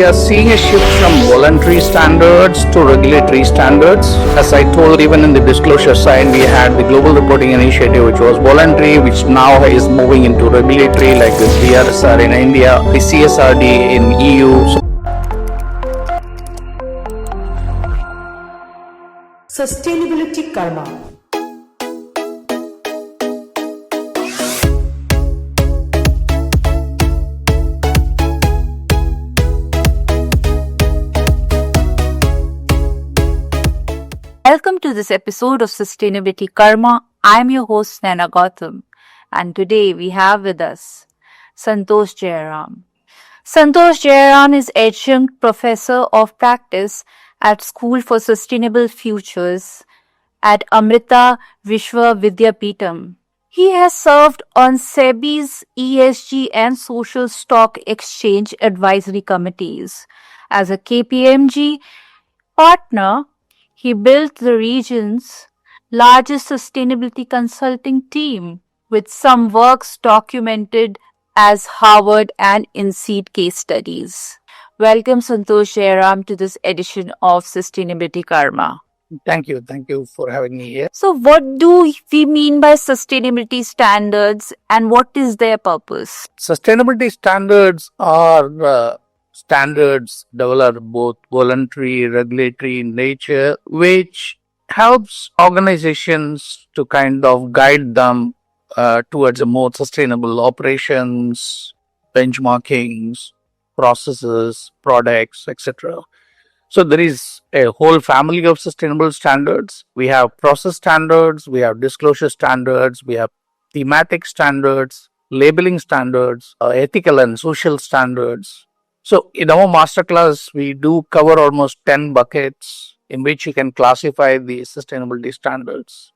We are seeing a shift from voluntary standards to regulatory standards. As I told, even in the disclosure side, we had the Global Reporting Initiative, which was voluntary, which now is moving into regulatory, like the BRSR in India, the CSRD in EU. Sustainability Karma. Welcome to this episode of Sustainability Karma. I'm your host Naina Gautam, and today we have with us Santhosh Jayaram. Santhosh Jayaram is Adjunct Professor of Practice at School for Sustainable Futures at Amrita Vishwa Vidyapeetham. He has served on SEBI's ESG and Social Stock Exchange Advisory Committees. As a KPMG partner, he built the region's largest sustainability consulting team, with some works documented as Harvard and INSEAD case studies. Welcome, Santosh Jayaram, to this edition of Sustainability Karma. Thank you for having me here. So, what do we mean by sustainability standards and what is their purpose? Sustainability standards are standards developed both voluntary, regulatory in nature, which helps organizations to kind of guide them towards a more sustainable operations, benchmarkings, processes, products, etc. So there is a whole family of sustainable standards. We have process standards, we have disclosure standards, we have thematic standards, labeling standards, ethical and social standards. So in our masterclass, we do cover almost 10 buckets in which you can classify the sustainability standards.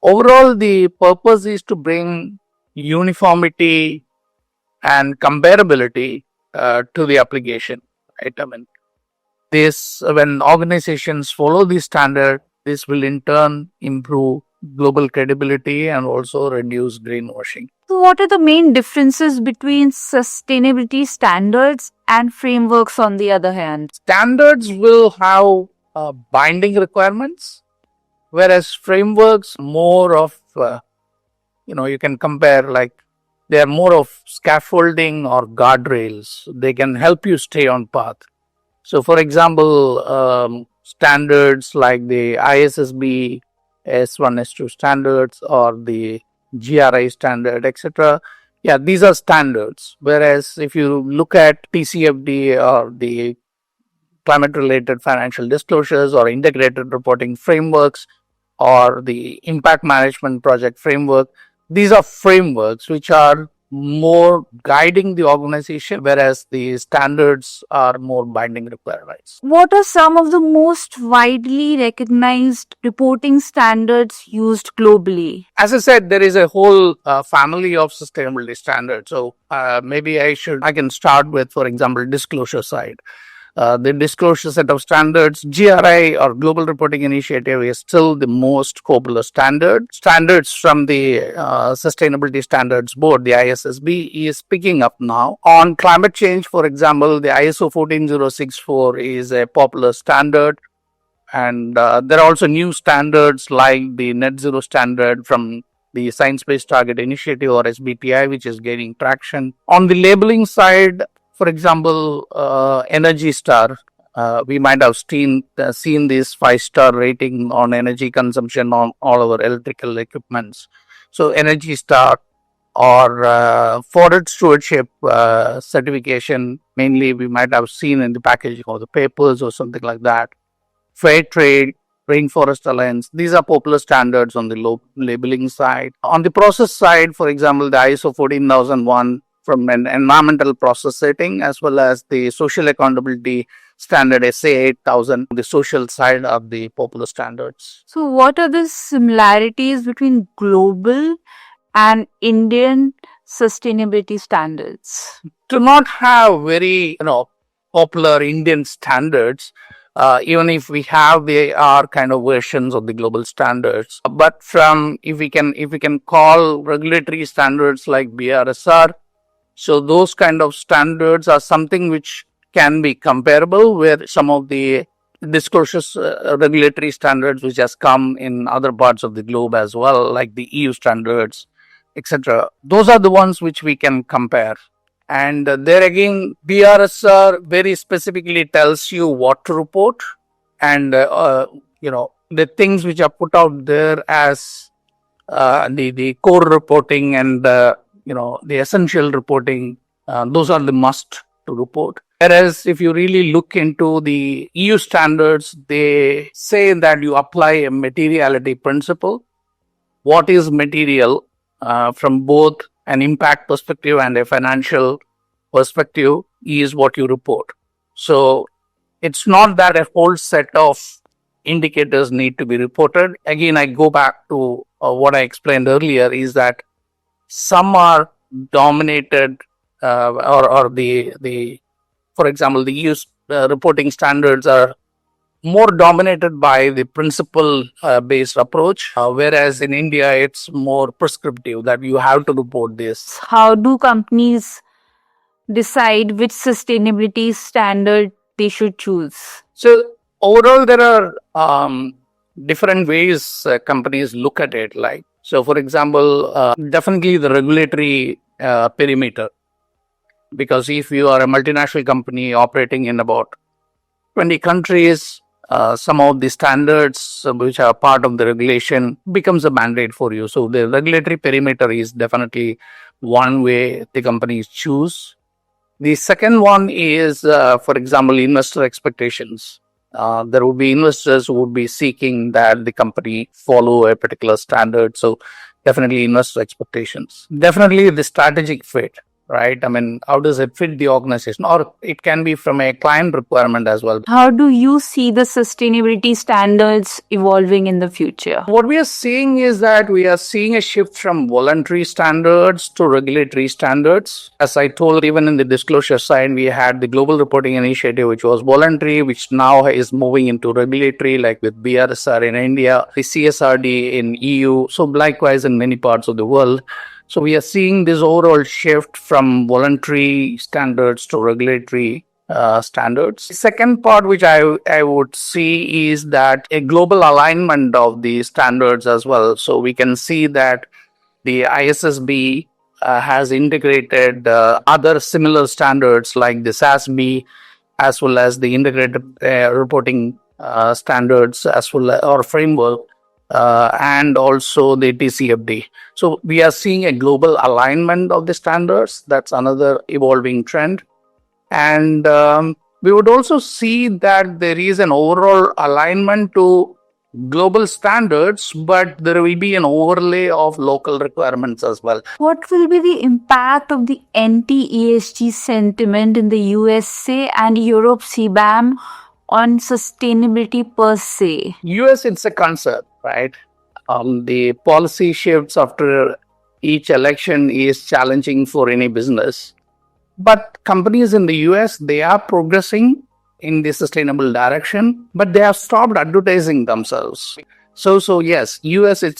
Overall, the purpose is to bring uniformity and comparability to the application. Right? I mean, when organizations follow this standard, this will in turn improve global credibility and also reduce greenwashing. So, what are the main differences between sustainability standards and frameworks on the other hand? Standards will have binding requirements, whereas frameworks more of, you can compare like they are more of scaffolding or guardrails. They can help you stay on path. So, for example, standards like the ISSB S1, S2 standards or the GRI standard, etc. Yeah, these are standards. Whereas if you look at TCFD or the climate related financial disclosures or integrated reporting frameworks or the impact management project framework, these are frameworks which are more guiding the organization, whereas the standards are more binding requirements. What are some of the most widely recognized reporting standards used globally? As I said, there is a whole family of sustainability standards. So maybe I can start with, for example, disclosure side. The disclosure set of standards, GRI or Global Reporting Initiative, is still the most popular standard. Standards from the Sustainability Standards Board, the ISSB, is picking up now. On climate change, for example, the ISO 14064 is a popular standard. And there are also new standards like the net zero standard from the Science Based Target Initiative or SBTI, which is gaining traction. On the labeling side, for example, Energy Star, we might have seen this 5-star rating on energy consumption on all our electrical equipments. So Energy Star or forest stewardship certification, mainly we might have seen in the packaging of the papers or something like that. Fair trade, Rainforest Alliance, these are popular standards on the labeling side. On the process side, for example, the ISO 14001 from an environmental process setting, as well as the social accountability standard SA 8000, the social side are the popular standards. So, what are the similarities between global and Indian sustainability standards? To not have very, popular Indian standards, even if we have, they are kind of versions of the global standards. But if we can call regulatory standards like BRSR, so those kind of standards are something which can be comparable with some of the disclosures, regulatory standards which has come in other parts of the globe as well, like the EU standards, etc. Those are the ones which we can compare. And there again, BRSR very specifically tells you what to report, and the things which are put out there as the core reporting and the essential reporting. Those are the must to report. Whereas if you really look into the EU standards, they say that you apply a materiality principle. What is material from both an impact perspective and a financial perspective is what you report. So it's not that a whole set of indicators need to be reported. Again, I go back to what I explained earlier, is that some are dominated or the for example, the EU reporting standards are more dominated by the principle based approach, whereas in India it's more prescriptive that you have to report this. How do companies decide which sustainability standard they should choose? So overall, there are different ways companies look at it. Like, so for example, definitely the regulatory perimeter. Because if you are a multinational company operating in about 20 countries, some of the standards which are part of the regulation becomes a mandate for you. So the regulatory perimeter is definitely one way the companies choose. The second one is, for example, investor expectations. There would be investors who would be seeking that the company follow a particular standard. So definitely investor expectations. Definitely the strategic fit, right? I mean, how does it fit the organization? Or it can be from a client requirement as well. How do you see the sustainability standards evolving in the future? What we are seeing is that we are seeing a shift from voluntary standards to regulatory standards. As I told, even in the disclosure side, we had the Global Reporting Initiative, which was voluntary, which now is moving into regulatory, like with BRSR in India, the CSRD in EU, so likewise in many parts of the world. So we are seeing this overall shift from voluntary standards to regulatory standards. The second part which I would see is that a global alignment of the standards as well. So we can see that the ISSB has integrated other similar standards like the SASB, as well as the integrated reporting standards as well, or framework, and also the TCFD. So we are seeing a global alignment of the standards. That's another evolving trend. And we would also see that there is an overall alignment to global standards, but there will be an overlay of local requirements as well. What will be the impact of the anti-ESG sentiment in the USA and Europe CBAM on sustainability per se? US, it's a concern, right? The policy shifts after each election is challenging for any business. But companies in the US, they are progressing in the sustainable direction, but they have stopped advertising themselves. So yes, US, it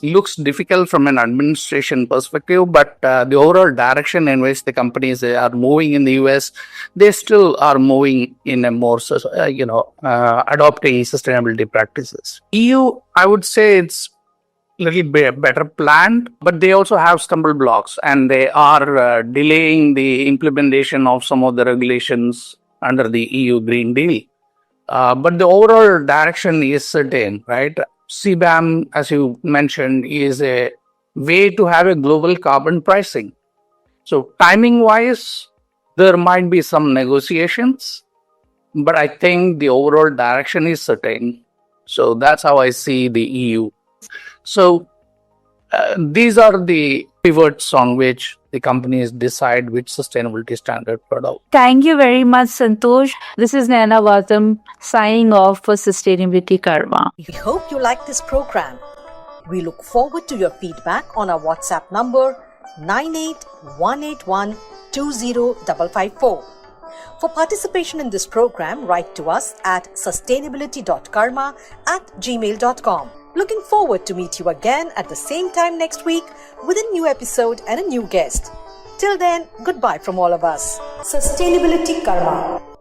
looks difficult from an administration perspective, but the overall direction in which the companies are moving in the US, they still are moving in a more, adopting sustainability practices. EU, I would say it's little bit better planned, but they also have stumble blocks, and they are delaying the implementation of some of the regulations under the EU Green Deal. But the overall direction is certain, right? CBAM, as you mentioned, is a way to have a global carbon pricing. So timing-wise, there might be some negotiations, but I think the overall direction is certain. So that's how I see the EU. So these are the pivots on which the companies decide which sustainability standard to adopt. Thank you very much, Santosh. This is Naina Gautam signing off for Sustainability Karma. We hope you like this program. We look forward to your feedback on our WhatsApp number 9818120554. For participation in this program, write to us at sustainability.karma@gmail.com. Looking forward to meet you again at the same time next week with a new episode and a new guest. Till then, goodbye from all of us. Sustainability Karma.